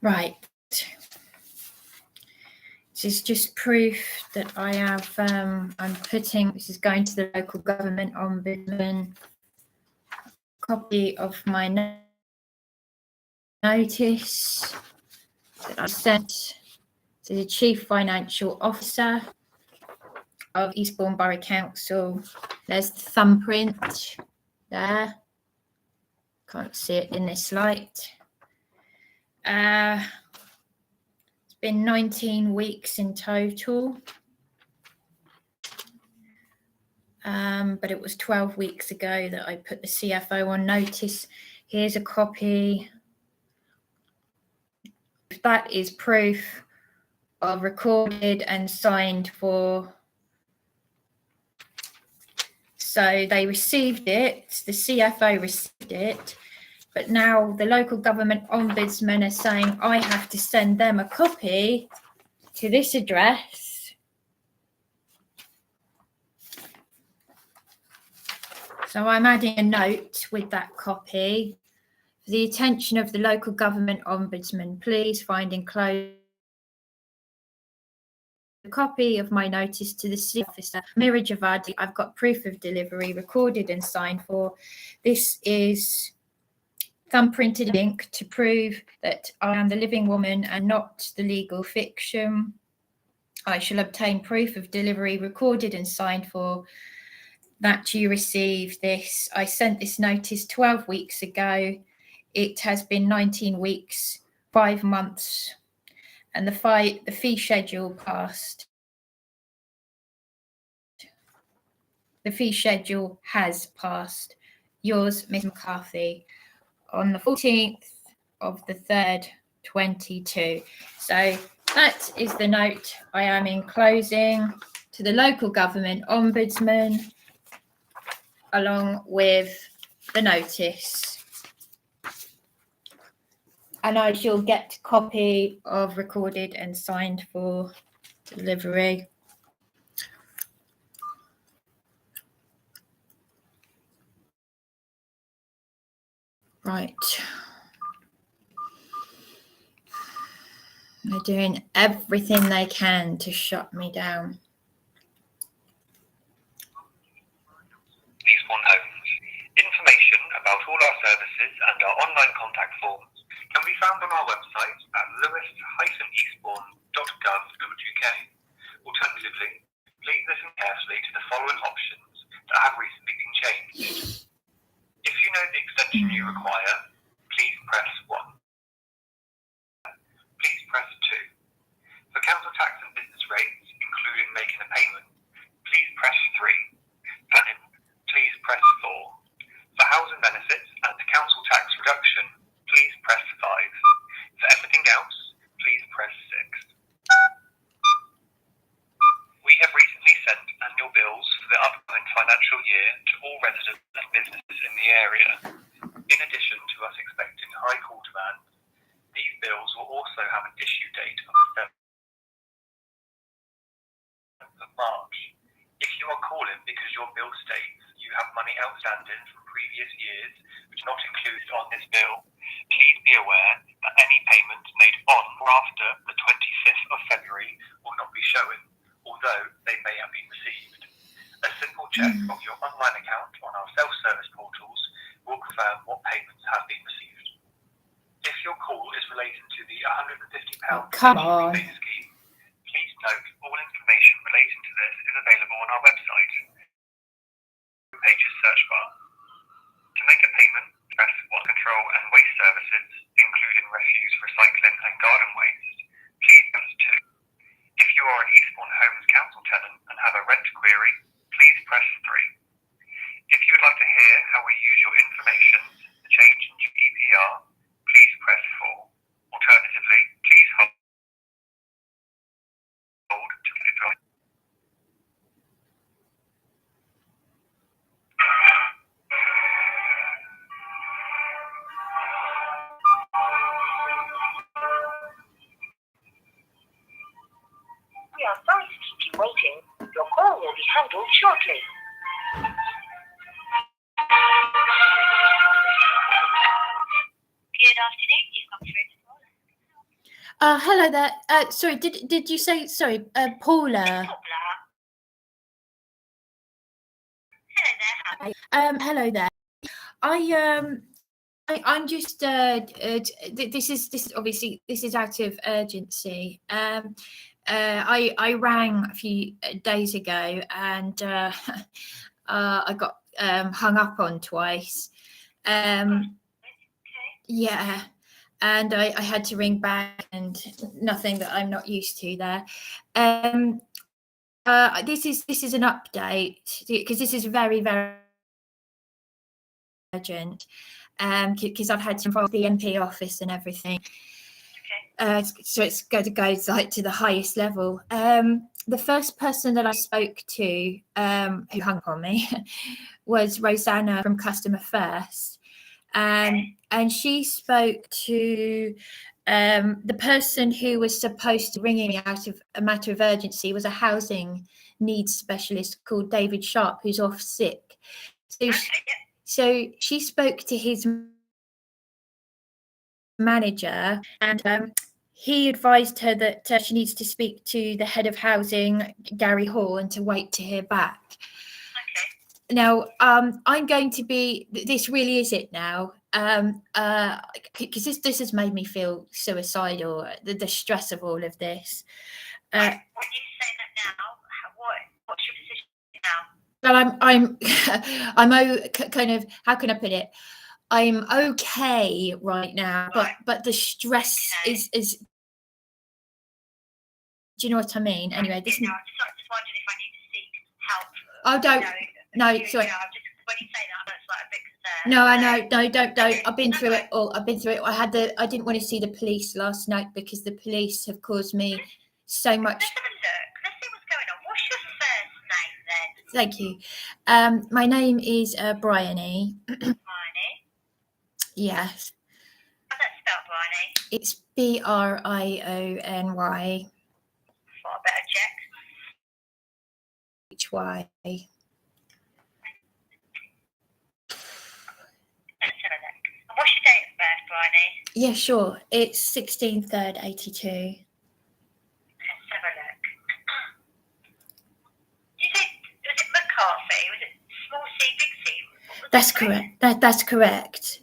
Right. This is just proof that I have, I'm putting, this is going to the Local Government Ombudsman, copy of my notice that I sent to the Chief Financial Officer of Eastbourne Borough Council. There's the thumbprint there. Can't see it in this light. It's been 19 weeks in total. But it was 12 weeks ago that I put the CFO on notice. Here's a copy. That is proof of recorded and signed for. So they received it, the CFO received it, but now the Local Government Ombudsman are saying I have to send them a copy to this address. So I'm adding a note with that copy. For the attention of the Local Government Ombudsman, please find enclosed a copy of my notice to the CFO officer. Mira Javadi, I've got proof of delivery recorded and signed for. This is thumbprinted ink to prove that I am the living woman and not the legal fiction. I shall obtain proof of delivery recorded and signed for that you received this. I sent this notice 12 weeks ago. It has been 19 weeks, 5 months, and the fee schedule passed. The fee schedule has passed. Yours, Ms. McCarthy, on the 14th of the 3rd, 22. So that is the note I am enclosing to the Local Government Ombudsman, along with the notice. And I shall get a copy of recorded and signed for delivery. Right. They're doing everything they can to shut me down. Eastbourne Homes. Information about all our services and our online contact forms can be found on our website at lewis-eastbourne.gov.uk. Alternatively, please listen carefully to the following options that have recently been changed. If you know the extension you require, please press 1. Please press 2. For council tax and business rates, including making a payment, please press 3. Planning, please press 4. For housing benefits and the council tax reduction, please press 5. For everything else, please press 6. We have recently sent annual bills for the upcoming financial year to all residents and businesses in the area. In addition to us expecting high call demand, these bills will also have an issue date of the 7th of March. If you are calling because your bill states you have money outstanding from previous years which are not included on this bill, please be aware that any payments made on or after the 25th of February will not be showing, although they may have been received. A simple check of your online account on our self-service portals will confirm what payments have been received. If your call is related to the £150 rebate scheme, please note all information relating to this is available on our website. Pages search bar. To make a payment, press Water Control and Waste Services, including refuse, recycling and garden waste, please press 2. If you are an Eastbourne Homes Council tenant and have a rent query, please press 3. If you would like to hear how we use your information to change in GDPR, please press 4. Alternatively, please hold to get it right. We are sorry to keep you waiting. Your call will be handled shortly. Good afternoon. You've come through to Paula. Hello there. Sorry, did you say, sorry, Paula? Hello there. I'm just this is obviously, this is out of urgency. I rang a few days ago and I got hung up on twice. Yeah, and I had to ring back, and nothing that I'm not used to there. This is an update because this is very, very urgent. Because I've had to involve the MP office and everything. So it's going to go like to the highest level. The first person that I spoke to who hung on me was Rosanna from Customer First. And she spoke to the person who was supposed to ring me out of a matter of urgency was a housing needs specialist called David Sharp, who's off sick. So she spoke to his manager, and he advised her that she needs to speak to the head of housing, Gary Hall, and to wait to hear back. Now, I'm going to be, this really is it now, because this has made me feel suicidal, the stress of all of this. When you say that now, what's your position now? Well, I'm kind of, how can I put it? I'm okay right now, but the stress is. Do you know what I mean? Anyway, this. I'm just wondering if I need to seek help. Oh, don't. No, sorry. When you say that, that's like a bit concerned. No, I know. No, don't. I've been through it all. I didn't want to see the police last night because the police have caused me so much. Let's have a look. Let's see what's going on. What's your first name then? Thank you. My name is Bryony. Bryony. Yes. How's that spelled, Bryony? It's BRIONY. For a better check. HY. Let's have a look. And what's your date of birth, Bryony? Yeah, sure. It's 16/3/82. Let's have a look. Did you say, was it McCarthy? Was it small C, big C? That's correct. That's correct.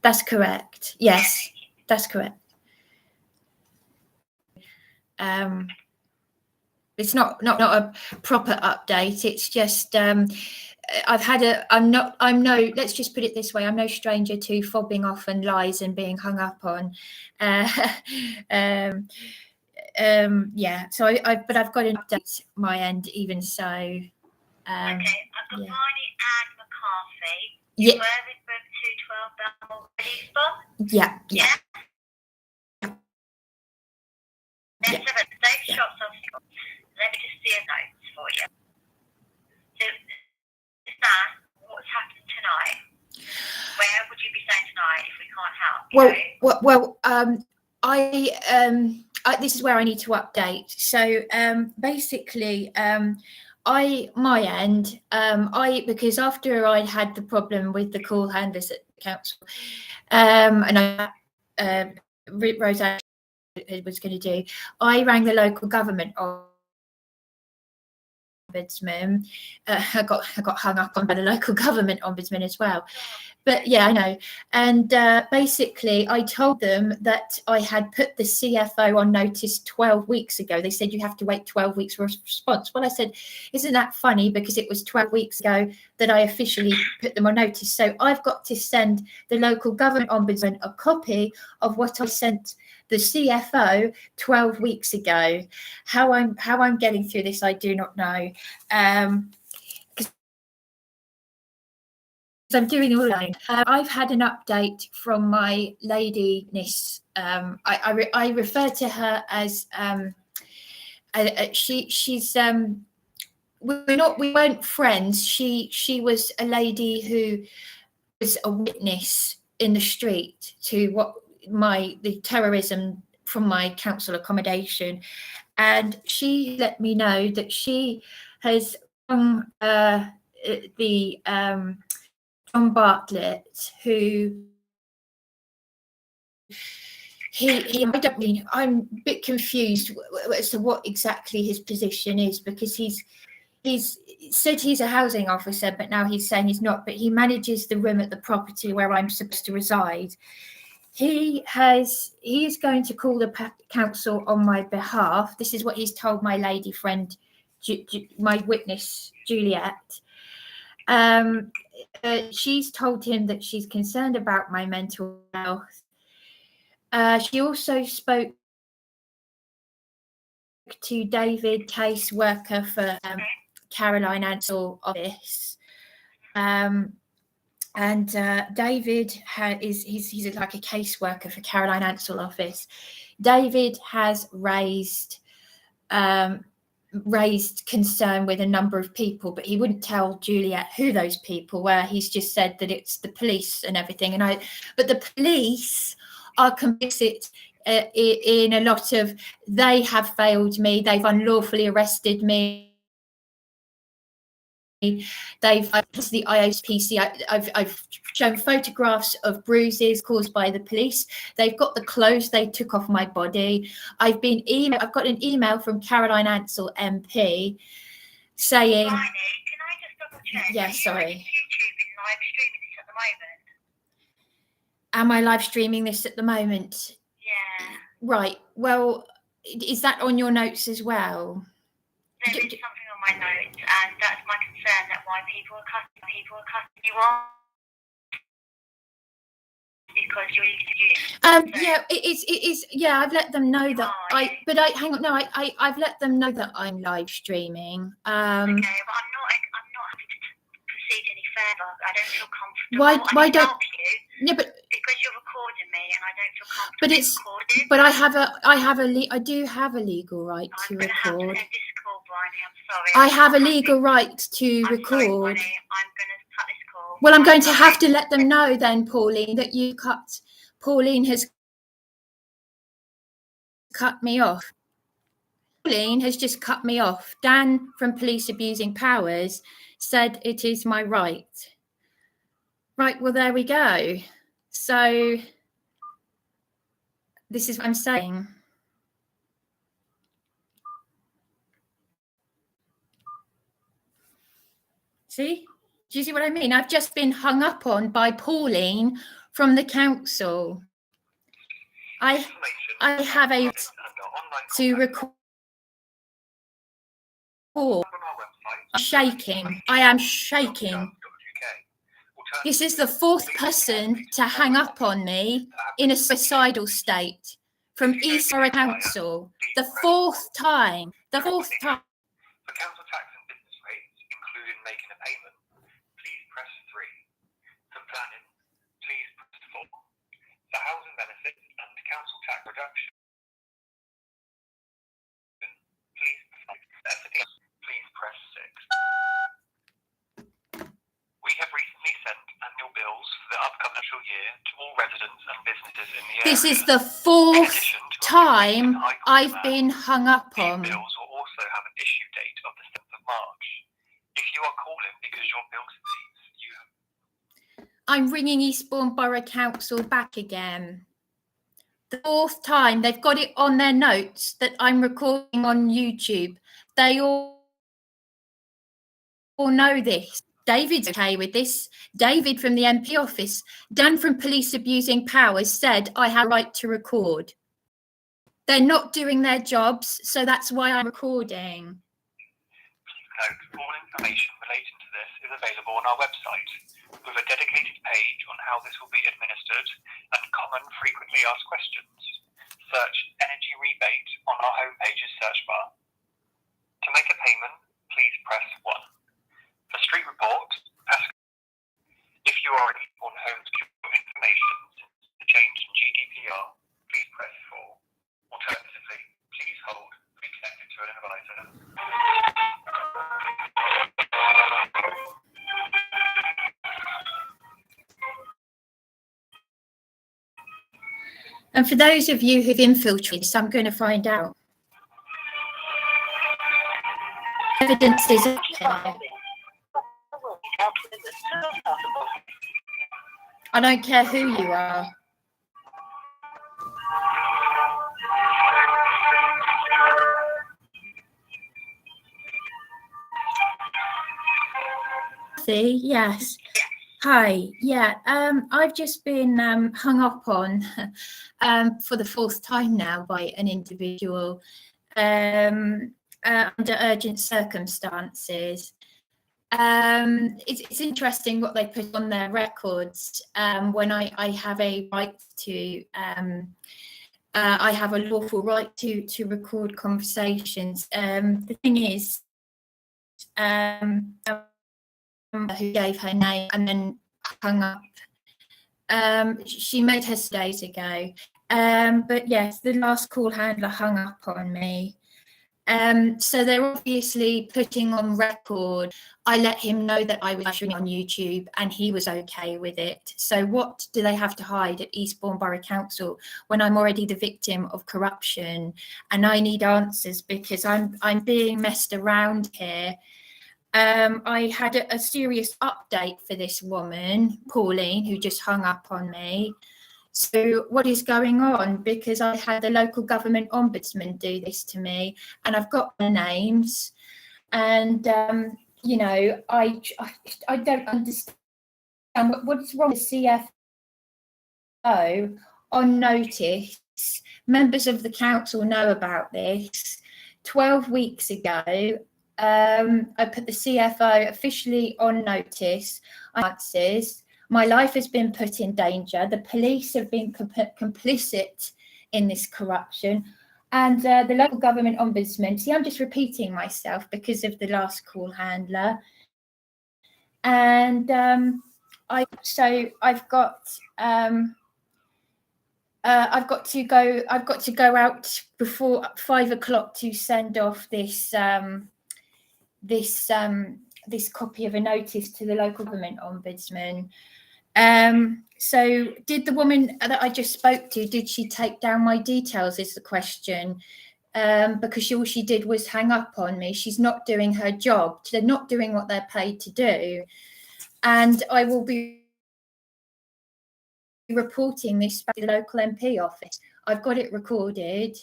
That's correct. Yes, that's correct. It's not a proper update. It's just let's just put it this way. I'm no stranger to fobbing off and lies and being hung up on. Yeah. So but I've got an update my end even so. Okay, I've got yeah. Bryony and McCarthy. Yeah. Where is room 212 Belmore, Eastbourne? Yeah. Let's have a Dave Shots off. Let me just see a note for you. So, Stan, what's happened tonight? Where would you be saying tonight if we can't help? This is where I need to update. So basically, my end, because after I had the problem with the call handlers at the council, and Rosanna was going to do, I rang the local government ombudsman. I got hung up on by the local government ombudsman as well. But yeah, I know. And basically, I told them that I had put the CFO on notice 12 weeks ago. They said you have to wait 12 weeks for a response. Well, I said, isn't that funny? Because it was 12 weeks ago that I officially put them on notice. So I've got to send the local government ombudsman a copy of what I sent the CFO 12 weeks ago. How I'm getting through this, I do not know. I'm doing all alone. I've had an update from my ladiness. I refer to her as she's we weren't friends. She was a lady who was a witness in the street to the terrorism from my council accommodation, and she let me know that she has John Bartlett, who I'm a bit confused as to what exactly his position is, because he's said he's a housing officer, but now he's saying he's not, but he manages the room at the property where I'm supposed to reside. He is going to call the council on my behalf. This is what he's told my lady friend, my witness, Juliet. She's told him that she's concerned about my mental health. She also spoke to David, caseworker for Caroline Ansell office. David he's like a caseworker for Caroline Ansell office. David has raised concern with a number of people, but he wouldn't tell Juliet who those people were. He's just said that it's the police and everything. But the police are complicit in a lot of, they have failed me, they've unlawfully arrested me. They've the IOPC. I've shown photographs of bruises caused by the police. They've got the clothes they took off my body. I've got an email from Caroline Ansell MP saying. Bryony, can I just double check? Yeah, sorry. YouTube and live streaming this at the moment? Am I live streaming this at the moment? Yeah. Right. Well, is that on your notes as well? There is something on my notes, and that's my concern, that why people are cutting you off because you're used. Yeah, it is. Yeah, I've let them know that hang on. No, I've let them know that I'm live streaming. Okay, but I'm not happy to proceed any further. I don't feel comfortable. Why don't help you? Yeah, but because you're recording me, and I don't feel comfortable. But it's recording. But I do have a legal right to record. I'm going to have to end this call, Bryony. I'm sorry. I have a legal right to record. Sorry, Bryony. I'm going to cut this call. Well, I'm going to have to let them know then, Pauline, that Pauline has cut me off. Pauline has just cut me off. Dan from Police Abusing Powers said it is my right. Right, well, there we go. So this is what I'm saying. See? Do you see what I mean? I've just been hung up on by Pauline from the council. I have a to record. I'm shaking. I am shaking. This is the fourth person to hang up on me in a suicidal state from Eastbourne Borough Council. The fourth time. For council tax and business rates, including making a payment, please press 3. For planning, please press 4. For housing benefits and council tax reduction, please press 6. We have recently sent annual bills for the upcoming year to all residents and businesses in the area. This is the fourth time I've been hung up on. These bills will also have an issue date of the 7th of March. If you are calling because your bill states you have... I'm ringing Eastbourne Borough Council back again. The fourth time. They've got it on their notes that I'm recording on YouTube. They all know this. David's okay with this. David from the MP office, Dan from Police Abusing Powers said I have a right to record. They're not doing their jobs, so that's why I'm recording. Please note, all information relating to this is available on our website, with a dedicated page on how this will be administered and common frequently asked questions. Search energy rebate on our homepage's search bar. To make a payment, please press 1. For street report, if you are on home secure information since the change in GDPR, please press 4. Alternatively, please hold to be connected to an advisor. And for those of you who've infiltrated, I'm going to find out. Evidence is up here. I don't care who you are. Kathy, yes. Hi, yeah, I've just been hung up on for the fourth time now by an individual under urgent circumstances. It's interesting what they put on their records when I have a right to, I have a lawful right to record conversations. The thing is, who gave her name and then hung up. She made her days ago. But yes, the last call handler hung up on me. So they're obviously putting on record. I let him know that I was streaming on YouTube and he was okay with it. So what do they have to hide at Eastbourne Borough Council when I'm already the victim of corruption? And I need answers because I'm being messed around here. I had a serious update for this woman, Pauline, who just hung up on me. So what is going on? Because I had the Local Government Ombudsman do this to me, and I've got the names. And, you know, I don't understand what's wrong with CFO on notice. Members of the council know about this. 12 weeks ago, I put the CFO officially on notice. Answers. My life has been put in danger. The police have been complicit in this corruption. And the Local Government Ombudsman, see, I'm just repeating myself because of the last call handler. And I've got to go out before 5 o'clock to send off this this copy of a notice to the Local Government Ombudsman. So did the woman that I just spoke to, did she take down my details is the question. Because all she did was hang up on me. She's not doing her job. They're not doing what they're paid to do. And I will be reporting this back to the local MP office. I've got it recorded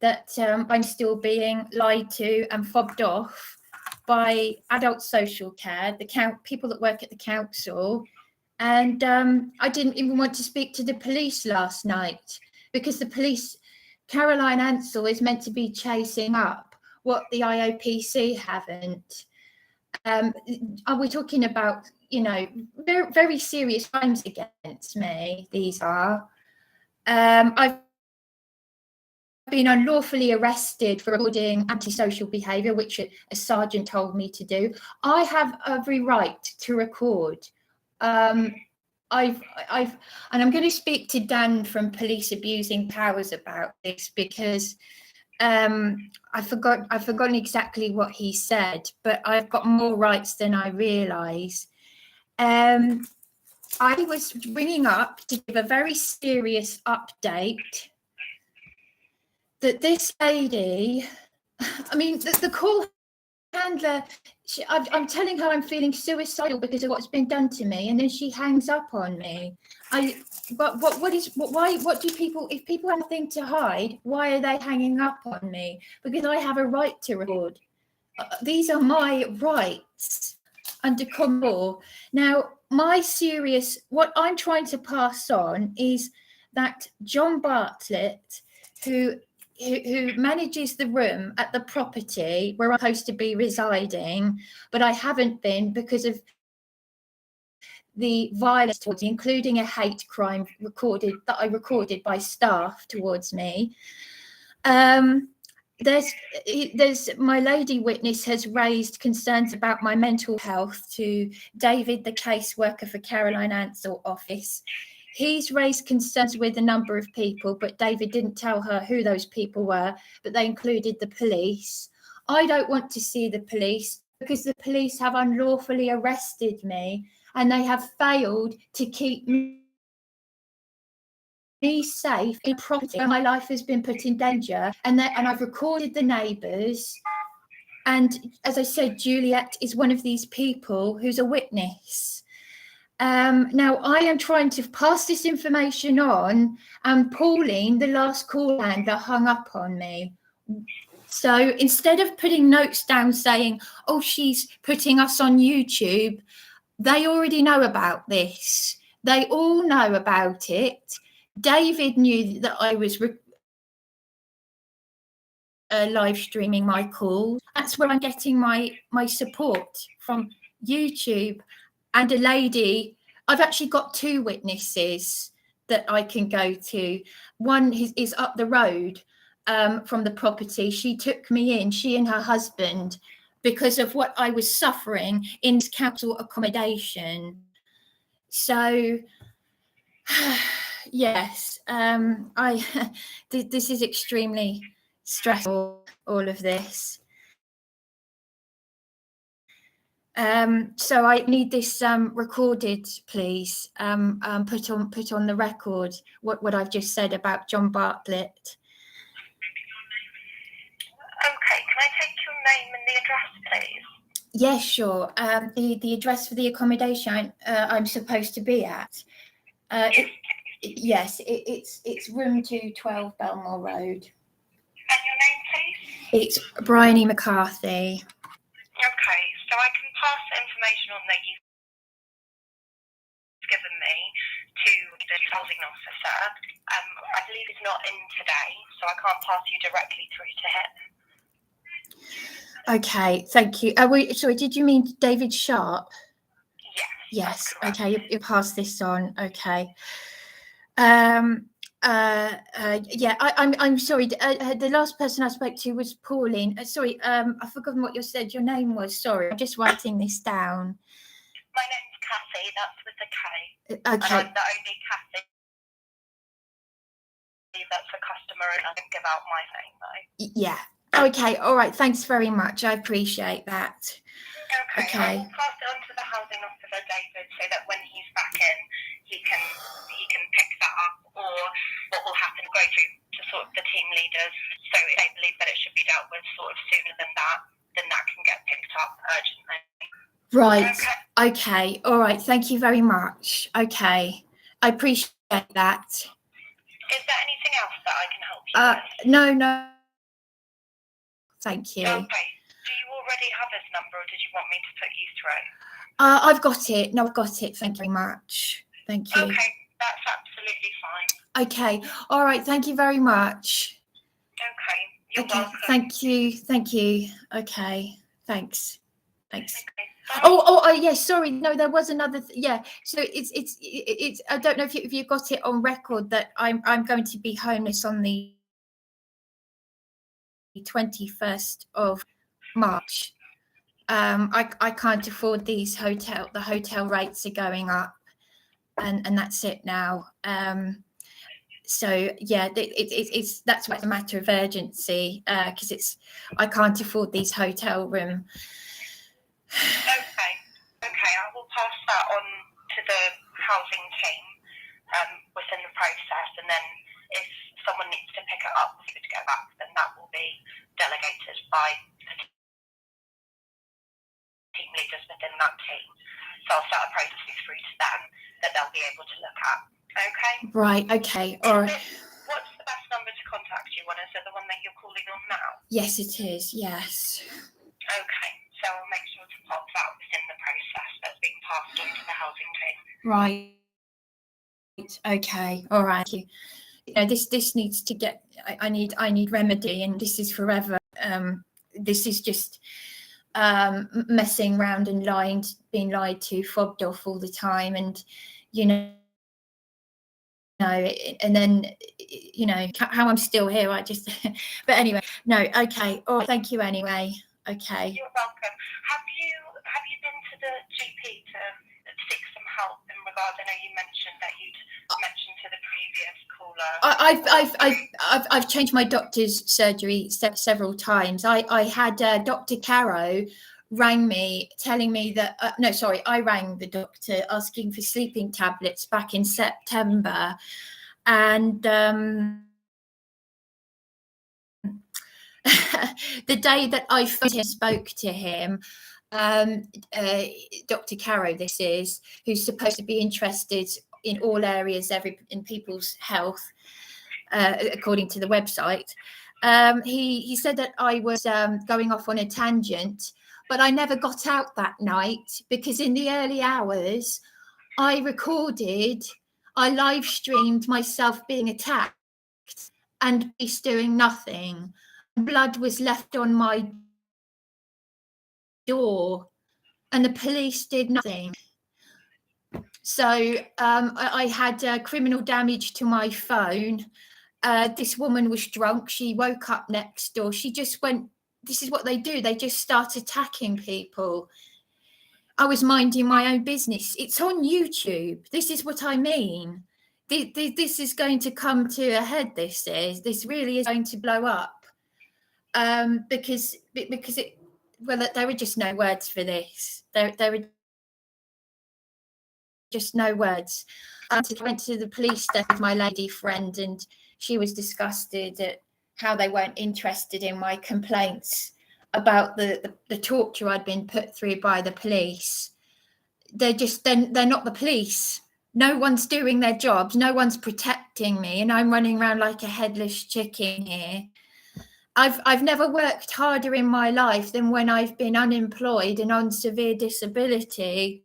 that I'm still being lied to and fobbed off by adult social care, the people that work at the council. And I didn't even want to speak to the police last night because the police, Caroline Ansell is meant to be chasing up what the IOPC haven't. Are we talking about, you know, very, very serious crimes against me? These are. I've been unlawfully arrested for recording antisocial behaviour, which a sergeant told me to do. I have every right to record. And I'm going to speak to Dan from Police Abusing Powers about this because I've forgotten exactly what he said, but I've got more rights than I realise. I was ringing up to give a very serious update that this lady, I mean, the call handler, I'm telling her I'm feeling suicidal because of what's been done to me, and then she hangs up on me. Why do people, if people have nothing to hide, why are they hanging up on me? Because I have a right to record. These are my rights under common law. Now, what I'm trying to pass on is that John Bartlett, who manages the room at the property where I'm supposed to be residing, but I haven't been because of the violence towards me, including a hate crime that I recorded by staff towards me. There's my lady witness has raised concerns about my mental health to David, the caseworker for Caroline Ansell office. He's raised concerns with a number of people, but David didn't tell her who those people were, but they included the police. I don't want to see the police because the police have unlawfully arrested me and they have failed to keep me safe in property. My life has been put in danger, and I've recorded the neighbours. And as I said, Juliet is one of these people who's a witness. Now, I am trying to pass this information on, and Pauline, the last call handler, hung up on me. So instead of putting notes down saying, oh, she's putting us on YouTube, They already know about this. They all know about it. David knew that I was live streaming my call. That's where I'm getting my support from YouTube. And a lady, I've actually got 2 witnesses that I can go to. One is up the road from the property. She took me in, she and her husband, because of what I was suffering in council accommodation. So yes, this is extremely stressful, all of this. So I need this recorded, please. Put on the record what I've just said about John Bartlett. Okay, can I take your name and the address, please? Yes, sure. The address for the accommodation I'm supposed to be at. Yes, it's room 212 Belmore Road. And your name, please? It's Bryony McCarthy. Okay, so I can pass the information on that you've given me to the housing officer. I believe he's not in today, so I can't pass you directly through to him. Okay, thank you. Sorry, did you mean David Sharp? Yes. Yes. Okay, you pass this on. Okay. Yeah, I'm sorry. The last person I spoke to was Pauline. Sorry, I've forgotten what you said. Your name was. Sorry, I'm just writing this down. My name's Kathy. That's with a K. Okay. And I'm the only Kathy that's a customer, and I don't give out my name though. Yeah. Okay. All right. Thanks very much. I appreciate that. Okay. I will pass it on to the housing officer, David, so that when he's back in, he can pick that up. Or what will happen, go through to sort of the team leaders. So if they believe that it should be dealt with sort of sooner than that, then that can get picked up urgently. Right. Okay. All right. Thank you very much. Okay. I appreciate that. Is there anything else that I can help you with? No. Thank you. Okay. Do you already have his number, or did you want me to put you through? I've got it. No, I've got it. Thank you very much. Thank you. Okay. That's absolutely fine. Okay. All right. Thank you very much. Okay. You're welcome. Thank you. Okay. Thanks. Okay. Oh, yes. Sorry. No, there was another. Yeah. So it's. I don't know if you got it on record that I'm going to be homeless on the 21st of March. I can't afford these the hotel rates are going up, and that's it now. So yeah, that's why it's a matter of urgency, because I can't afford these hotel room. Okay, I will pass that on to the housing team within the process, and then if someone needs to pick it up to get back, then that will be delegated by the team leaders within that team. So I'll start a process through to them that they'll be able to look at. Okay? Right, okay. All right. What's the best number to contact you on? Is it the one that you're calling on now? Yes, it is. Yes. Okay, so I'll make sure to pop that within the process that's being passed on to the housing team. Right. Okay. All right. This needs to get. I need remedy, and this is forever. This is just messing around and being lied to, fobbed off all the time, and and then how I'm still here. I just. But anyway, no. Okay. Oh, thank you. Anyway. Okay. You're welcome. Have you been to the GP to seek some help in regards? I know you mentioned that you'd mentioned to the previous caller. I've changed my doctor's surgery several times. I had Dr. Caro rang me telling me that I rang the doctor asking for sleeping tablets back in September, and the day that I spoke to him, Dr. Caro, this is, who's supposed to be interested in all areas, in people's health, according to the website. He said that I was going off on a tangent but I never got out that night because in the early hours, I live streamed myself being attacked and police doing nothing. Blood was left on my door and the police did nothing. So I had criminal damage to my phone. This woman was drunk. She woke up next door. She just went, this is what they do. They just start attacking people. I was minding my own business. It's on YouTube. This is what I mean. This is going to come to a head. This really is going to blow up. Because it, well, there are just no words for this. There are just no words. I went to the police station with my lady friend, and she was disgusted at how they weren't interested in my complaints about the torture I'd been put through by the police. They're not the police. No one's doing their jobs. No one's protecting me, and I'm running around like a headless chicken here. I've never worked harder in my life than when I've been unemployed and on severe disability.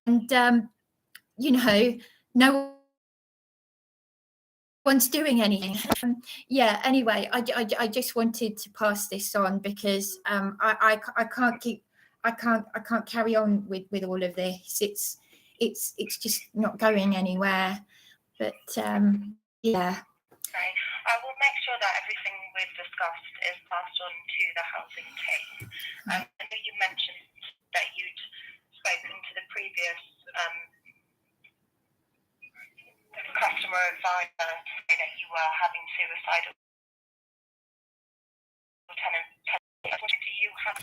And, you know, no one's doing anything. Yeah, anyway, I just wanted to pass this on because I can't carry on with all of this. It's just not going anywhere. But yeah. Okay. I will make sure that everything we've discussed is passed on to the housing team. I know you mentioned that you'd spoken to the previous customer advisor to say that you were having suicidal tenants. Do you have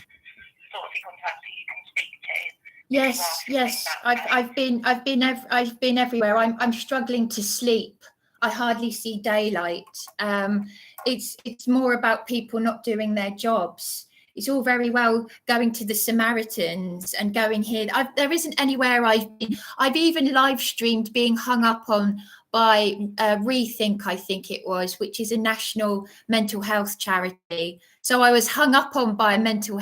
sort of contacts who you can speak to? Yes. I've been everywhere. I'm struggling to sleep. I hardly see daylight. It's more about people not doing their jobs. It's all very well going to the Samaritans and going here. There isn't anywhere I've been. I've even live streamed being hung up on by Rethink, I think it was, which is a national mental health charity. So I was hung up on by a mental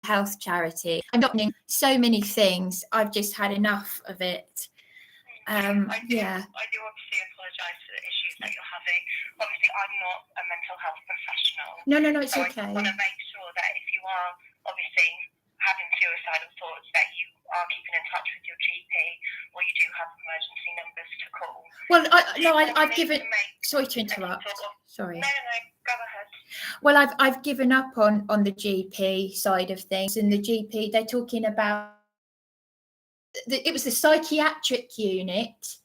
health charity. I'm not doing so many things. I've just had enough of it. I do obviously apologise for the issues that you're having. Obviously, I'm not a mental health professional. No, it's so okay. I want to make sure that if you are obviously having suicidal thoughts, that you are keeping in touch with your GP, or you do have emergency numbers to call. Well, I've given. Sorry to interrupt. Sorry. No, go ahead. Well, I've given up on the GP side of things, and the GP, they're talking about. It was the psychiatric unit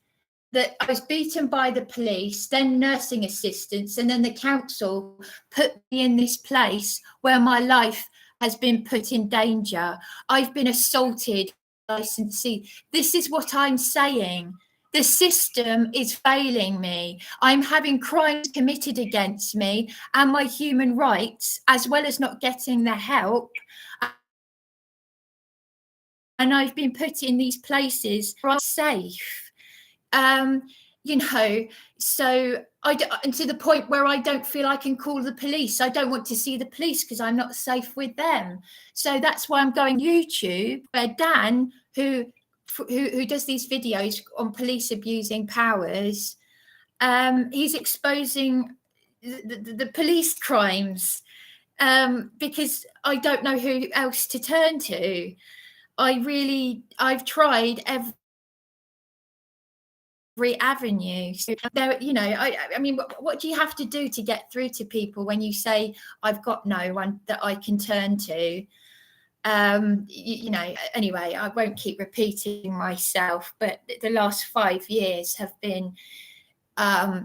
that I was beaten by the police, then nursing assistants, and then the council put me in this place where my life has been put in danger. I've been assaulted, licensee. This is what I'm saying. The system is failing me. I'm having crimes committed against me and my human rights, as well as not getting the help. And I've been put in these places where I'm safe, you know, so and to the point where I don't feel I can call the police. I don't want to see the police because I'm not safe with them. So that's why I'm going YouTube, where Dan, who does these videos on police abusing powers, he's exposing the police crimes, because I don't know who else to turn to. I've tried every avenue. So there, you know, I mean, what do you have to do to get through to people when you say I've got no one that I can turn to? You know, anyway, I won't keep repeating myself, but the last 5 years have been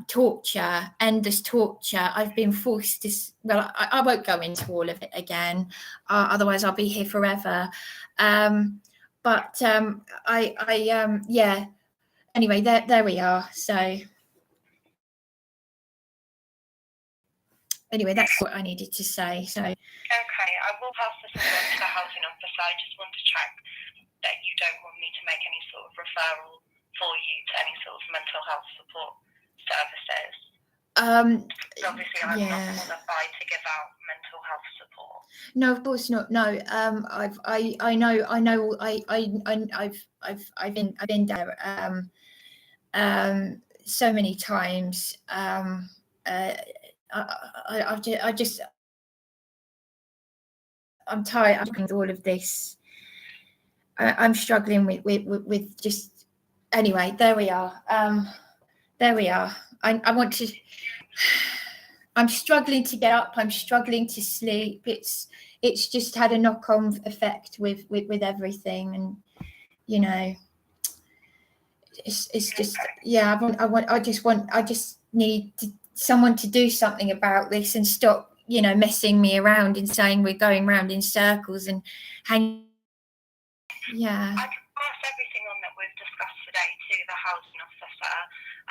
torture, endless torture. I've been forced to, well, I won't go into all of it again, otherwise I'll be here forever. Yeah, anyway, there we are. So anyway, that's what I needed to say. So okay, I will pass this on to the housing officer. I just want to check that you don't want me to make any sort of referral for you to any sort of mental health support services. Obviously, I'm not qualified to give out mental health support. No, of course not. No, I know, I've been there so many times. I'm tired of all of this. I'm struggling with just, anyway, there we are. There we are. I want to, I'm struggling to get up. I'm struggling to sleep. It's just had a knock-on effect with everything. And, you know, it's just, yeah, I just need someone to do something about this and stop, you know, messing me around and saying we're going round in circles and hang. Yeah. I can pass everything on that we've discussed today to the housing officer.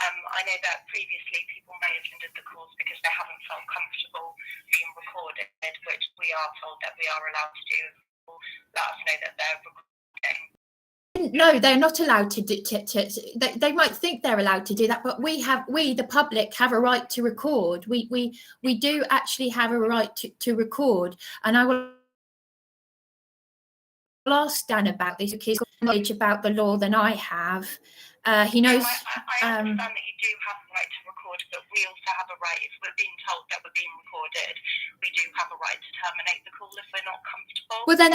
I know that previously people may have ended the calls because they haven't felt comfortable being recorded, which we are told that we are allowed to do. Let us know that they're recording. No, they're not allowed to do. They might think they're allowed to do that, but we, the public, have a right to record. We do actually have a right to record, and I will ask Dan about this because he's got knowledge about the law than I have. He knows. I understand that you do have a right to record, but we also have a right, if we're being told that we're being recorded, we do have a right to terminate the call if we're not comfortable. Well, then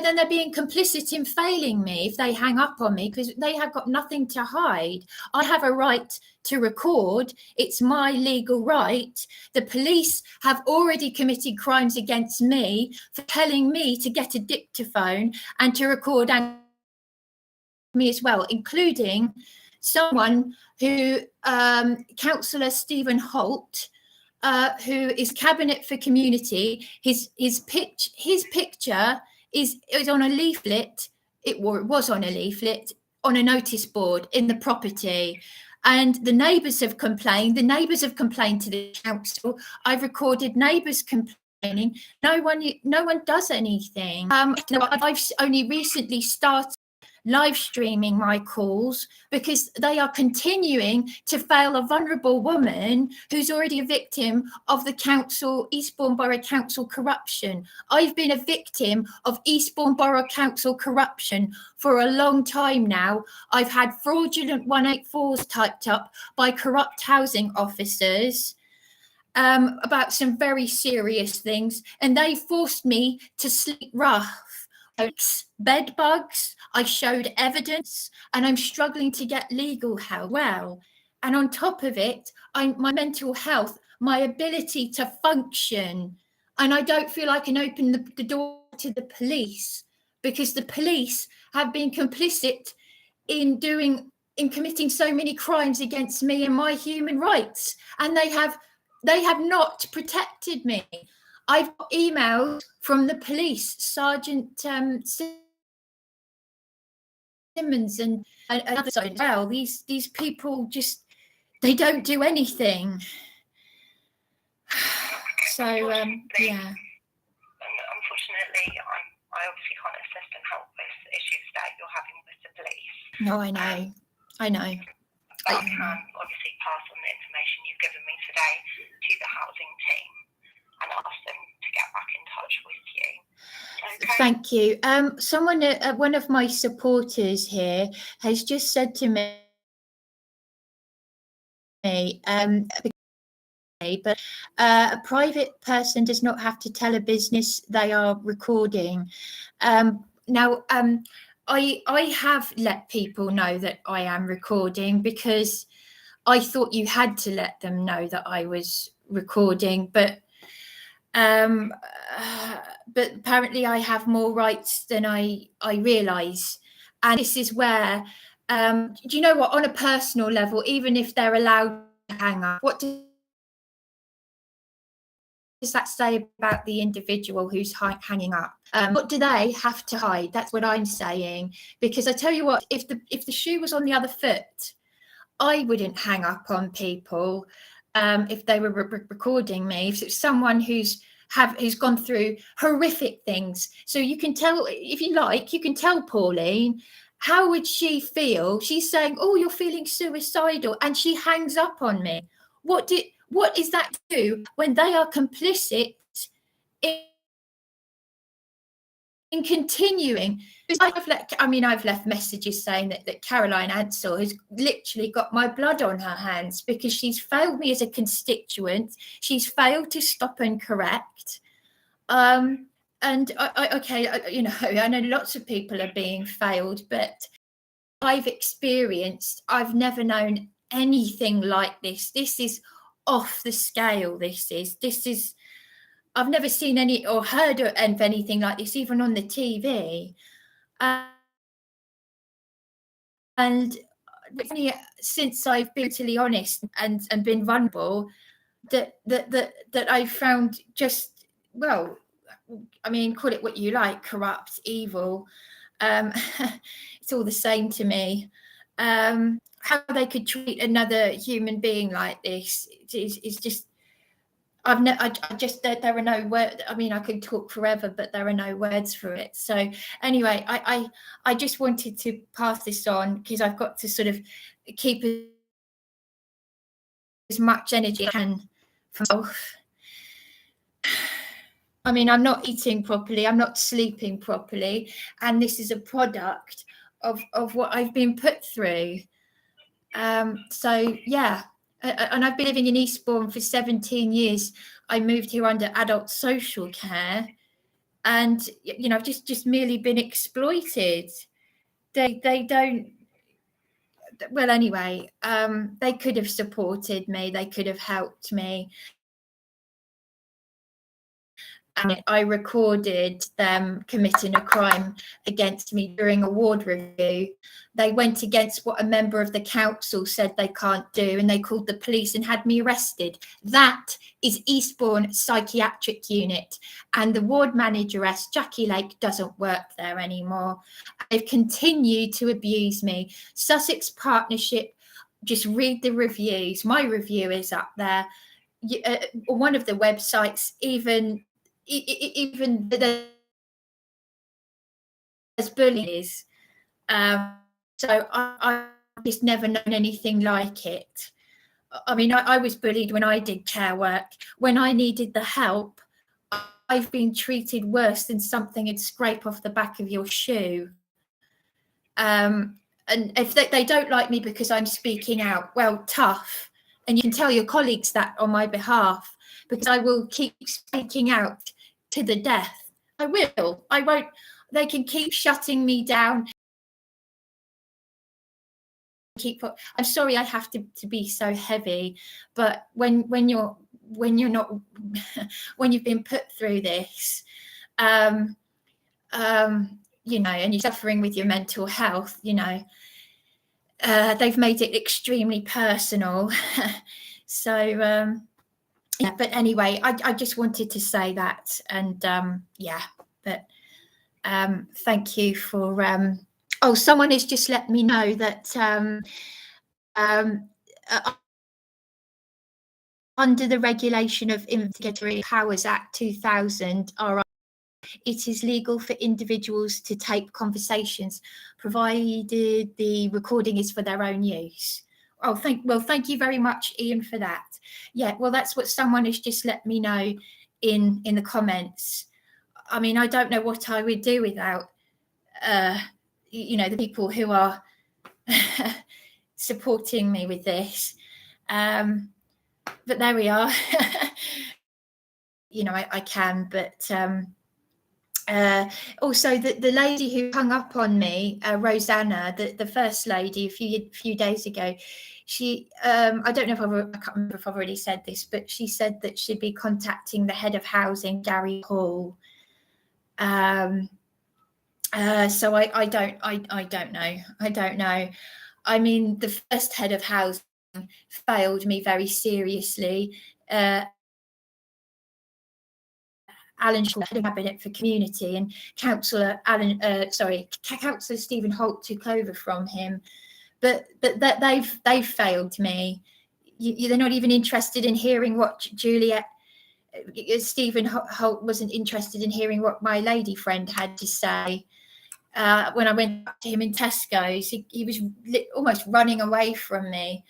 then they're being complicit in failing me if they hang up on me, because they have got nothing to hide. I have a right to record. It's my legal right. The police have already committed crimes against me for telling me to get a dictaphone and to record and me as well, including someone who, Councillor Stephen Holt, who is Cabinet for Community. His picture is on a leaflet. It was on a leaflet on a notice board in the property, and the neighbours have complained. The neighbours have complained to the council. I've recorded neighbours complaining. No one does anything. I've only recently started live streaming my calls because they are continuing to fail a vulnerable woman who's already a victim of the council, Eastbourne Borough Council corruption. I've been a victim of Eastbourne Borough Council corruption for a long time now. I've had fraudulent 184s typed up by corrupt housing officers about some very serious things, and they forced me to sleep rough. Bed bugs, I showed evidence, and I'm struggling to get legal help. Well, and on top of it, my mental health, my ability to function, and I don't feel I can open the door to the police because the police have been complicit in committing so many crimes against me and my human rights, and they have not protected me. I've got emails from the police, Sergeant Simmons and others as well. These people just, they don't do anything. So yeah. Unfortunately, I obviously can't assist and help with issues that you're having with the police. No, I know. But I can obviously pass on the information you've given me today to the housing team and ask them to get back in touch with you. Okay. Thank you. Someone, one of my supporters here, has just said to me, but a private person does not have to tell a business they are recording. Now, I have let people know that I am recording because I thought you had to let them know that I was recording, but apparently I have more rights than I realise. And this is where, do you know what, on a personal level, even if they're allowed to hang up, what does that say about the individual who's hanging up? What do they have to hide? That's what I'm saying. Because I tell you what, if the shoe was on the other foot, I wouldn't hang up on people if they were recording me. If it's someone who's gone through horrific things. So you can tell, if you like, you can tell Pauline, how would she feel? She's saying, oh, you're feeling suicidal, and she hangs up on me. What is that do when they are complicit in continuing, because I've left messages saying that Caroline Ansell has literally got my blood on her hands because she's failed me as a constituent. She's failed to stop and correct. And I know lots of people are being failed, but I've never known anything like this. This is off the scale. This is I've never seen any or heard of anything like this, even on the TV. And since I've been brutally honest and been vulnerable, that I found just, well, I mean, call it what you like, corrupt, evil. It's all the same to me. How they could treat another human being like this is just, there are no words. I mean, I could talk forever, but there are no words for it. So anyway, I just wanted to pass this on because I've got to sort of keep as much energy as I can for myself. I mean, I'm not eating properly, I'm not sleeping properly, and this is a product of what I've been put through. So yeah, and I've been living in Eastbourne for 17 years. I moved here under adult social care, and you know, I've just merely been exploited. They don't. Well, anyway, they could have supported me. They could have helped me. And I recorded them committing a crime against me during a ward review. They went against what a member of the council said they can't do, and they called the police and had me arrested. That is Eastbourne Psychiatric Unit, and the ward manageress, Jackie Lake, doesn't work there anymore. They've continued to abuse me. Sussex Partnership, just read the reviews. My review is up there. One of the websites, even there's bullies. So I've just never known anything like it. I mean, I was bullied when I did care work. When I needed the help, I've been treated worse than something would scrape off the back of your shoe. And if they don't like me because I'm speaking out, well, tough. And you can tell your colleagues that on my behalf, because I will keep speaking out to the death. I will. I won't. They can keep shutting me down. I'm sorry I have to be so heavy, but when you're not, when you've been put through this, you know, and you're suffering with your mental health, you know, they've made it extremely personal. So yeah, but anyway, I just wanted to say that, and yeah, but thank you for oh, someone has just let me know that under the Regulation of Investigatory Powers Act 2000, it is legal for individuals to tape conversations, provided the recording is for their own use. Oh, thank you very much, Ian, for that. Yeah, well, that's what someone has just let me know in the comments. I mean, I don't know what I would do without, you know, the people who are supporting me with this. But there we are. You know, I can, but also the lady who hung up on me, Rosanna, the first lady a few days ago, she I don't know if I can't remember if I've already said this, but she said that she'd be contacting the head of housing, Gary Hall. So I don't know. I mean, the first head of housing failed me very seriously. Alan Shaw, head of cabinet for community, and Councillor Stephen Holt took over from him. But that they've failed me. They're not even interested in hearing what Juliet. Stephen Holt wasn't interested in hearing what my lady friend had to say. When I went up to him in Tesco's, he was almost running away from me.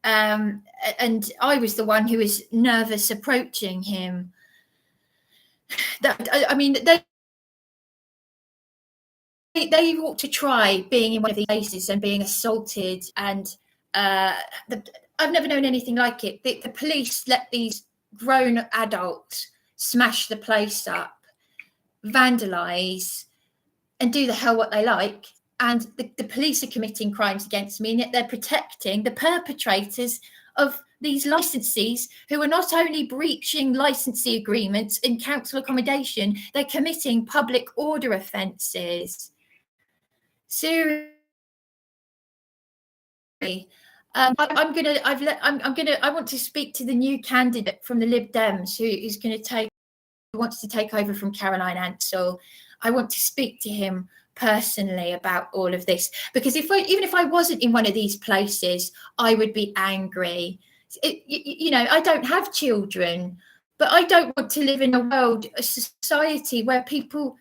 And I was the one who was nervous approaching him. I mean, they ought to try being in one of these places and being assaulted. And I've never known anything like it. The police let these grown adults smash the place up, vandalise, and do the hell what they like. And the police are committing crimes against me, and yet they're protecting the perpetrators of these licensees who are not only breaching licensee agreements in council accommodation, they're committing public order offences. Seriously. I want to speak to the new candidate from the Lib Dems who wants to take over from Caroline Ansell. I want to speak to him personally about all of this, because even if I wasn't in one of these places, I would be angry. I don't have children, but I don't want to live in a society where people,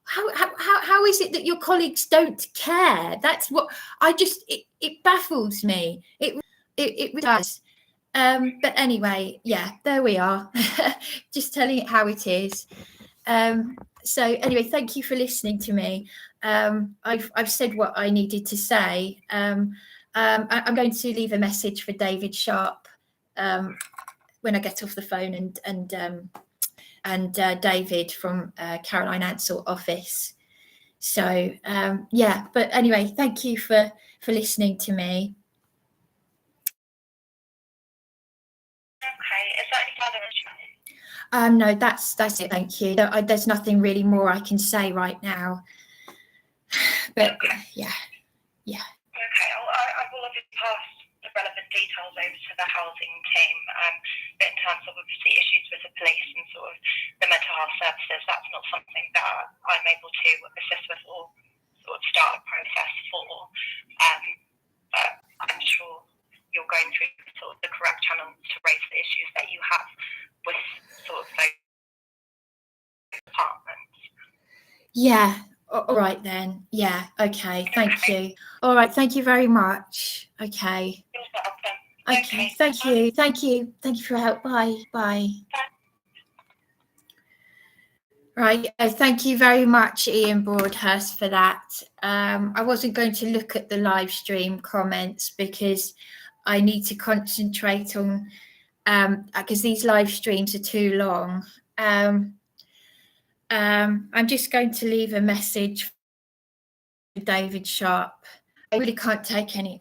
how is it that your colleagues don't care? That's what it baffles me. It does. But anyway, yeah, there we are. Just telling it how it is. So anyway, thank you for listening to me. I've said what I needed to say. I'm going to leave a message for David Sharp when I get off the phone, and David from Caroline Ansell office. So yeah, but anyway, thank you for listening to me. Okay, is there any further instructions? No, that's it. Thank you. There's nothing really more I can say right now. But yeah. Okay, I will obviously pass the relevant details over to the housing team. But in terms of obviously issues with the police and sort of the mental health services, that's not something that I'm able to assist with or sort of start a process for. But I'm sure you're going through sort of the correct channels to raise the issues that you have with sort of those departments. Yeah. All right then. Yeah. Okay. Thank you. All right. Thank you very much. Okay. You're welcome. Okay. Thank you. Thank you. Thank you for your help. Bye. Bye. Right. Thank you very much, Ian Broadhurst, for that. I wasn't going to look at the live stream comments because I need to concentrate on because these live streams are too long. I'm just going to leave a message for David Sharp. I really can't take any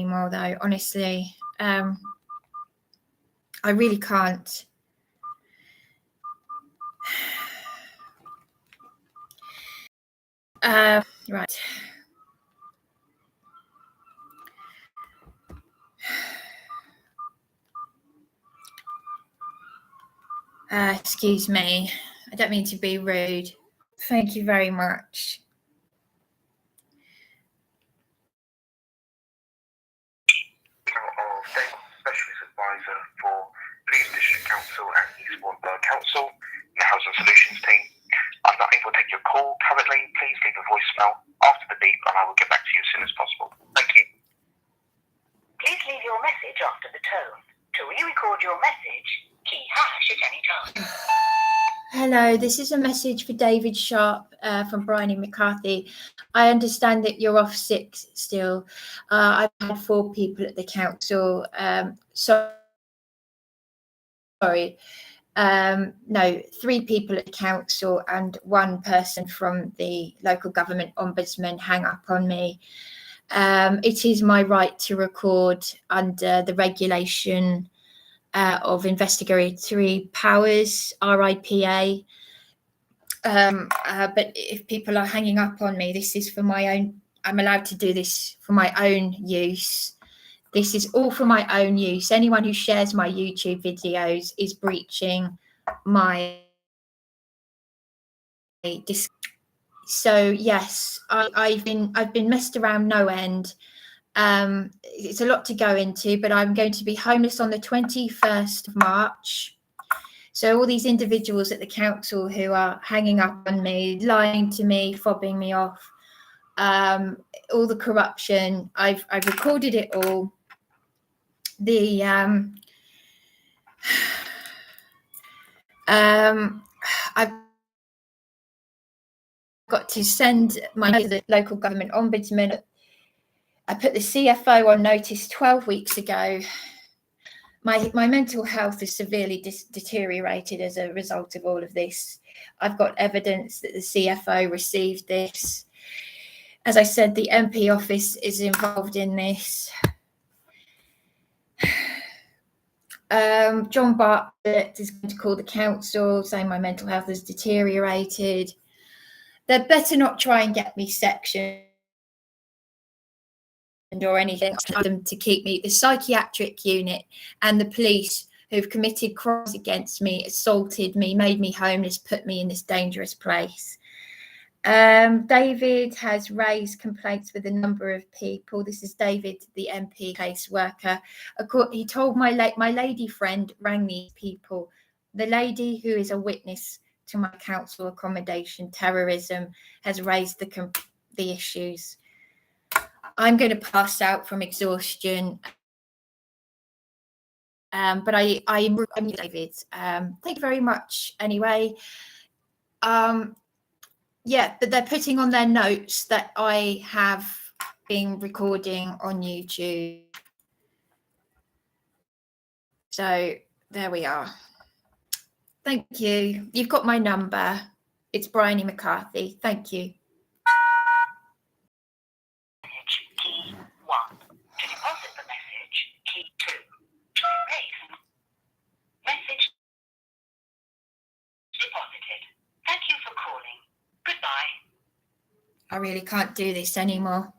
more though, honestly. I really can't. Right. Excuse me. I don't mean to be rude. Thank you very much. Specialist advisor for Leeds District Council and Eastbourne Borough Council, the Housing Solutions team. I'm not able to take your call currently. Please leave a voicemail after the beep and I will get back to you as soon as possible. Thank you. Please leave your message after the tone. To re-record your message, key hash at any time. Hello, this is a message for David Sharp from Bryony McCarthy. I understand that you're off sick still. I've had 4 people at the council. Sorry. No, 3 people at the council and 1 person from the Local Government Ombudsman hang up on me. It is my right to record under the regulation of investigatory powers, RIPA. But if people are hanging up on me, this is for my own. I'm allowed to do this for my own use. This is all for my own use. Anyone who shares my YouTube videos is breaching my. So yes, I've been messed around no end. It's a lot to go into, but I'm going to be homeless on the 21st of March. So all these individuals at the council who are hanging up on me, lying to me, fobbing me off, all the corruption, I've recorded it all. I've got to send my to the Local Government Ombudsman. I put the CFO on notice 12 weeks ago. My mental health has severely deteriorated as a result of all of this. I've got evidence that the CFO received this. As I said, the MP office is involved in this. John Bartlett is going to call the council saying my mental health has deteriorated. They'd better not try and get me sectioned or anything to keep me. The psychiatric unit and the police who've committed crimes against me, assaulted me, made me homeless, put me in this dangerous place. David has raised complaints with a number of people. This is David, the MP caseworker. He told my lady friend rang these people. The lady who is a witness to my council accommodation terrorism has raised the issues. I'm going to pass out from exhaustion. But I'm David. Thank you very much anyway. Yeah, but they're putting on their notes that I have been recording on YouTube. So there we are. Thank you. You've got my number. It's Bryony McCarthy. Thank you. Key 1. To deposit the message, key 2. To erase. Message deposited. Thank you for calling. Goodbye. I really can't do this anymore.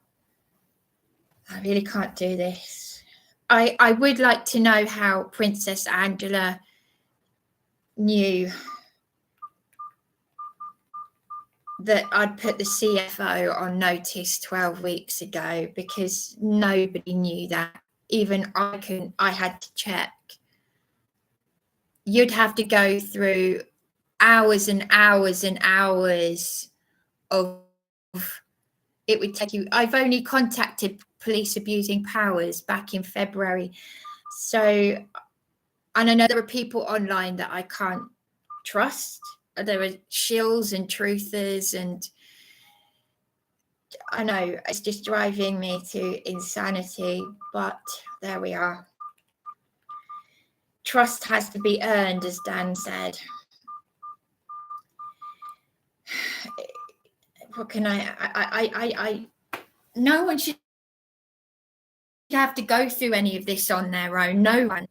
I really can't do this. I would like to know how Princess Angela knew that I'd put the CFO on notice 12 weeks ago, because nobody knew that. Even I couldn't. I had to check. You'd have to go through hours and hours and hours of, it would take you. I've only contacted police abusing powers back in February. So, and I know there are people online that I can't trust. There are shills and truthers, and I know it's just driving me to insanity, but there we are. Trust has to be earned, as Dan said. What can I no one should have to go through any of this on their own. No one.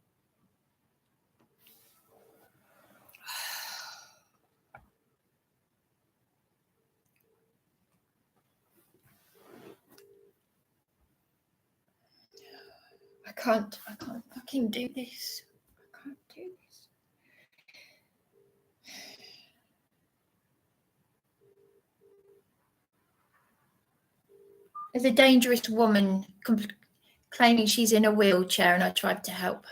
I can't fucking do this. I can't do this. There's a dangerous woman claiming she's in a wheelchair, and I tried to help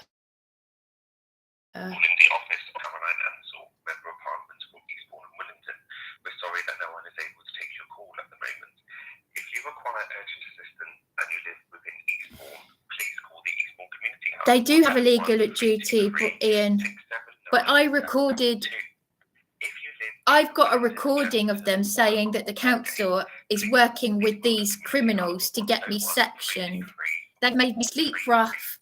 her. In the office of Caroline Ansell, member of Parliament for Eastbourne and Wellington. We're sorry that no one is able to take your call at the moment. If you require urgent assistance and you live within Eastbourne, please call the Eastbourne Community Hub. They do have a legal duty, Ian, but I recorded. I've got a recording of them saying that the council is working with these criminals to get me sectioned. They've made me sleep rough.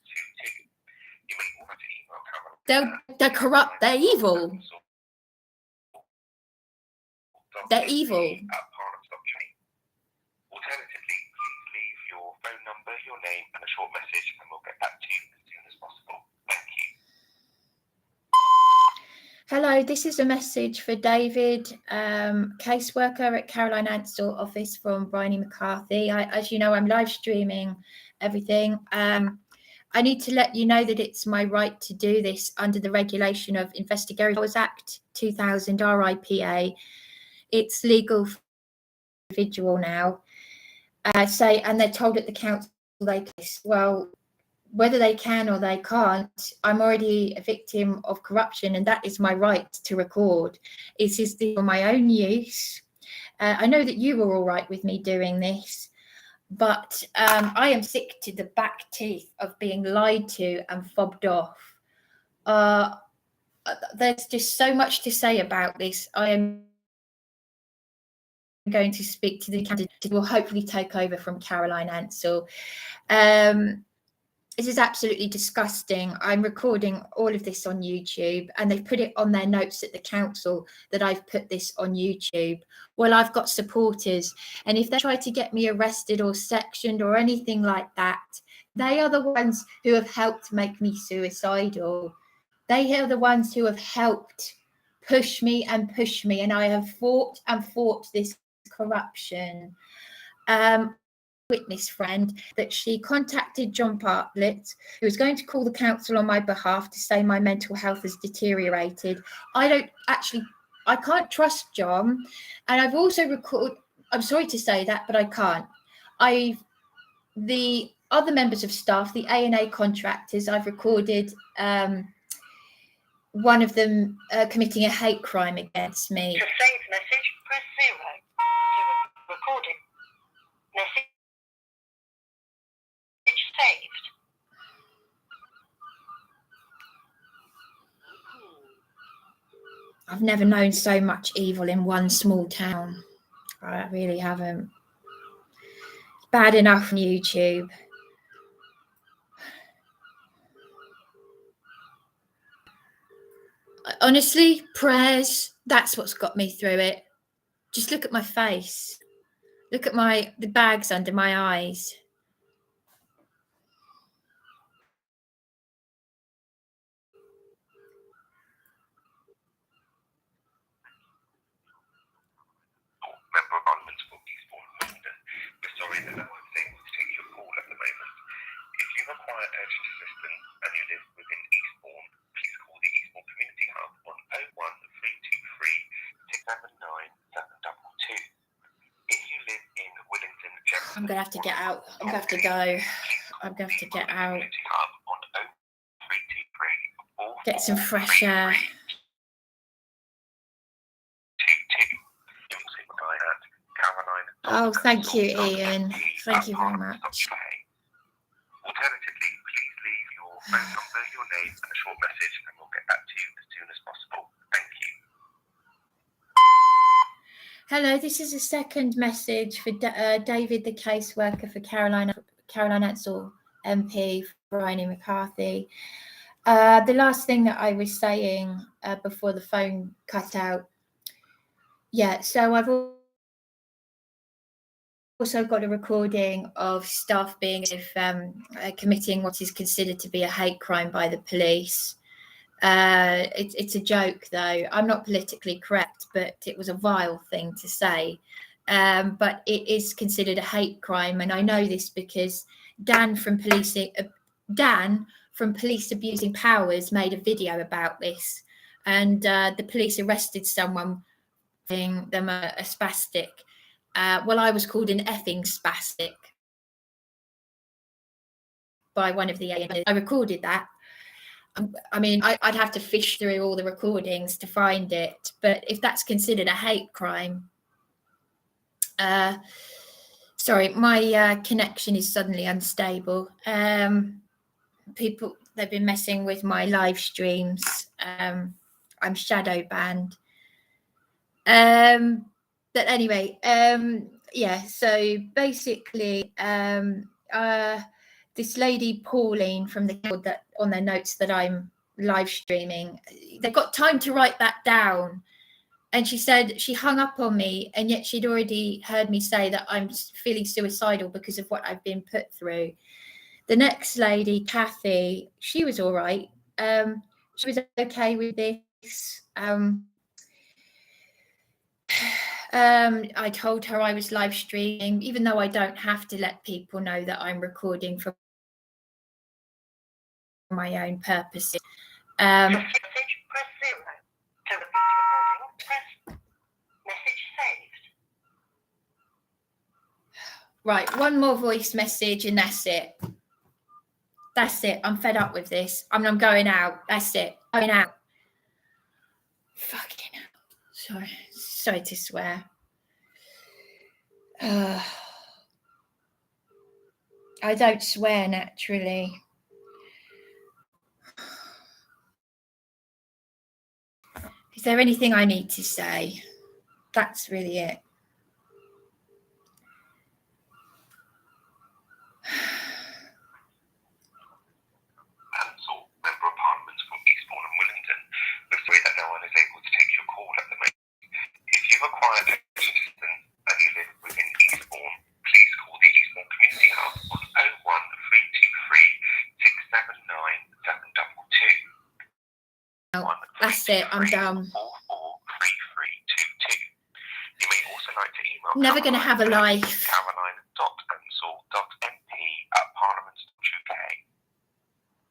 They're corrupt. They're evil. They're evil. Alternatively, please leave your phone number, your name, and a short message, and we'll get back to you as soon as possible. Thank you. Hello, this is a message for David, caseworker at Caroline Ansell office from Bryony McCarthy. As you know, I'm live streaming everything. I need to let you know that it's my right to do this under the regulation of Investigatory Powers Act 2000 RIPA. It's legal for individual now. And they're told at the council well, whether they can or they can't, I'm already a victim of corruption, and that is my right to record. It is for my own use. I know that you were all right with me doing this, but I am sick to the back teeth of being lied to and fobbed off. There's just so much to say about this. I am going to speak to the candidate who will hopefully take over from Caroline Ansell. This is absolutely disgusting. I'm recording all of this on YouTube, and they've put it on their notes at the council that I've put this on YouTube. Well, I've got supporters, and if they try to get me arrested or sectioned or anything like that, they are the ones who have helped make me suicidal. They are the ones who have helped push me, and I have fought and fought this corruption. Witness friend that she contacted John Bartlett, who was going to call the council on my behalf to say my mental health has deteriorated. I can't trust John, and I've also recorded. I'm sorry to say that, but I can't. The other members of staff, the A&A contractors, I've recorded one of them committing a hate crime against me. To save message, press 0. To recording message saved. I've never known so much evil in one small town. I really haven't. It's bad enough on YouTube. Honestly, prayers, that's what's got me through it. Just look at my face. Look at the bags under my eyes. Member of Parliament for Eastbourne Borough. We're sorry that no one's able to take your call at the moment. If you require urgent assistance and you live within Eastbourne, please call the Eastbourne Community Hub on 01323 679 722. If you live in Willington, I'm going to have to get out. I'm going to have to go. I'm going to have to get out. Get some fresh air. Oh, thank you, Ian. Thank you very much. Alternatively, please leave your phone number, your name, and a short message, and we'll get back to you as soon as possible. Thank you. Hello, this is a second message for David, the caseworker for Caroline Ansell MP, for Bryony McCarthy. The last thing that I was saying before the phone cut out. Yeah, so I've also got a recording of staff being committing what is considered to be a hate crime by the police. It's a joke, though. I'm not politically correct, but it was a vile thing to say. But it is considered a hate crime, and I know this because Dan from Police Abusing Powers made a video about this, and the police arrested someone calling them a spastic. Well, I was called an effing spastic by one of the A&A. I recorded that. I mean, I'd have to fish through all the recordings to find it. But if that's considered a hate crime, sorry, my connection is suddenly unstable. People, they've been messing with my live streams. I'm shadow banned. But anyway, yeah, so basically, this lady, Pauline, from the that on their notes that I'm live streaming, they've got time to write that down. And she said she hung up on me, and yet she'd already heard me say that I'm feeling suicidal because of what I've been put through. The next lady, Kathy, she was all right. She was okay with this. I told her I was live streaming, even though I don't have to let people know that I'm recording for my own purposes. Press 0. To repeat recording, press message saved. Right, one more voice message and that's it. That's it. I'm fed up with this. I'm going out. That's it. Going out. Fucking hell. Sorry to swear. I don't swear naturally. Is there anything I need to say? That's really it. That's it. I'm done. 443322. You may also like to email Never going to have a life. caroline.ansell.mp@parliament.uk.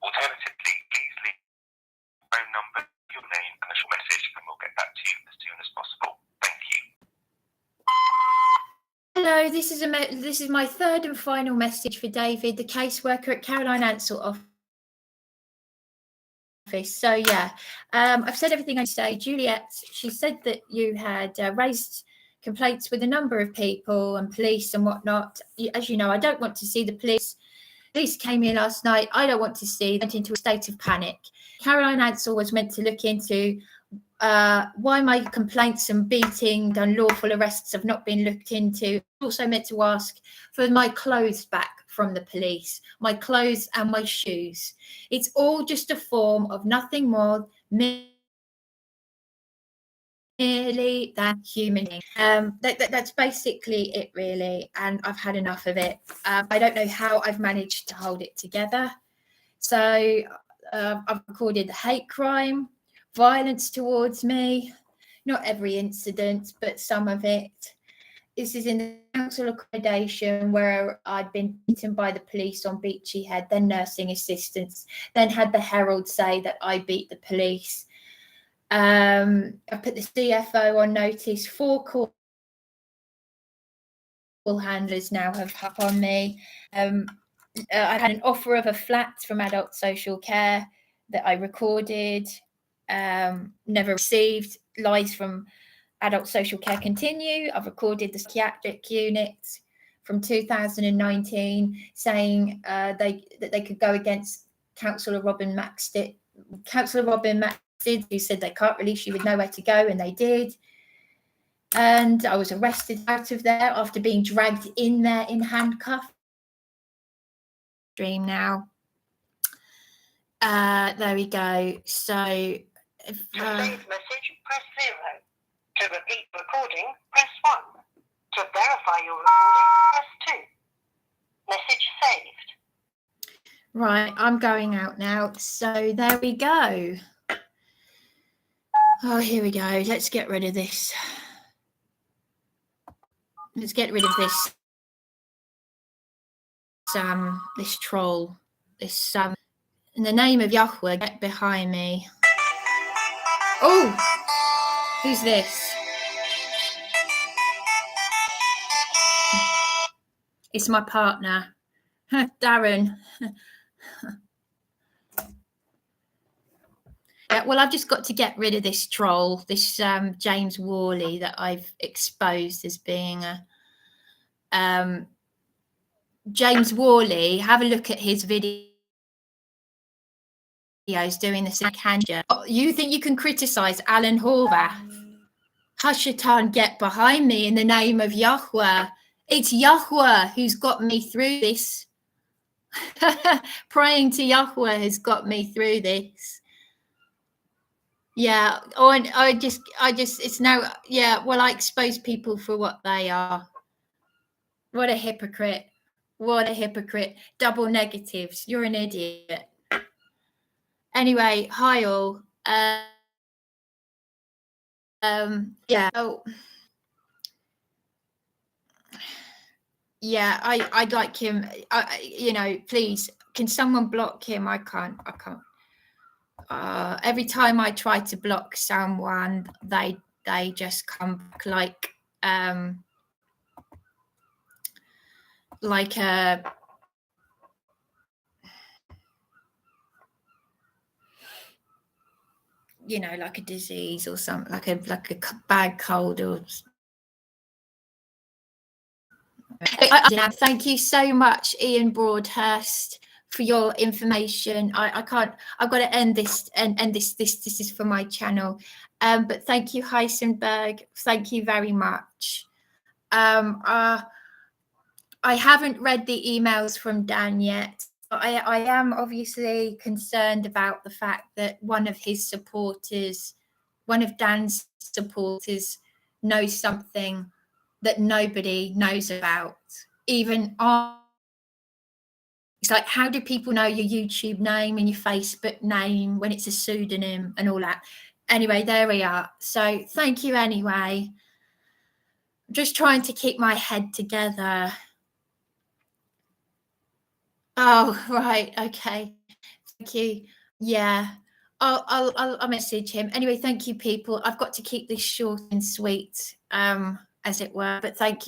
Alternatively, please leave your phone number, your name, and a short message, and we'll get back to you as soon as possible. Thank you. Hello, this is my third and final message for David, the caseworker at Caroline Ansell office. So yeah, I've said everything I say. Juliet, she said that you had raised complaints with a number of people and police and whatnot. As you know, I don't want to see the police. Police came here last night. I don't want to see. Went into a state of panic. Caroline Ansell was meant to look into why my complaints and beating, unlawful arrests have not been looked into. Also meant to ask for my clothes back from the police, my clothes and my shoes. It's all just a form of nothing more, merely that humaning. That's basically it, really, and I've had enough of it. I don't know how I've managed to hold it together. So I've recorded the hate crime, violence towards me, not every incident, but some of it. This is in the council accommodation where I'd been beaten by the police on Beachy Head, then nursing assistants, then had the Herald say that I beat the police. I put the CFO on notice. 4 call handlers now have up on me. I had an offer of a flat from Adult Social Care that I recorded, never received. Lies from Adult Social Care continue. I've recorded the psychiatric unit from 2019 saying that they could go against Councillor Robin Maxted, who said they can't release you with nowhere to go, and they did. And I was arrested out of there after being dragged in there in handcuffs. Stream now. There we go. So if, to save message, press 0. To repeat recording, press 1. To verify your recording, press 2. Message saved. Right, I'm going out now. So there we go. Oh, here we go. Let's get rid of this. Let's get rid of this. This troll. This in the name of Yahweh, get behind me. Oh, who's this? It's my partner, Darren. Yeah, well, I've just got to get rid of this troll, this James Worley that I've exposed as being a James Worley. Have a look at his videos doing this in Kanja. You think you can criticise Alan Horvath? Hashatan, get behind me in the name of Yahweh. It's Yahweh who's got me through this. Praying to Yahweh has got me through this. Yeah. Oh, and I just, it's now, yeah, well, I expose people for what they are. What a hypocrite. What a hypocrite. Double negatives. You're an idiot. Anyway, hi all. Yeah. Oh. Yeah, I'd like him. You know, please, can someone block him? I can't. Every time I try to block someone, they just come back like a you know, like a disease or something, like a bad cold or. Thank you so much, Ian Broadhurst, for your information. I can't. I've got to end this. And this is for my channel. But thank you, Heisenberg. Thank you very much. I haven't read the emails from Dan yet. I am obviously concerned about the fact that one of his supporters, one of Dan's supporters, knows something that nobody knows about. Even on, it's like, how do people know your YouTube name and your Facebook name when it's a pseudonym and all that? anyway, there we are. So thank you anyway. I'm just trying to keep my head together. Oh, right. Okay. Thank you. Yeah. I'll message him. Anyway, thank you, people. I've got to keep this short and sweet, as it were, but thank you.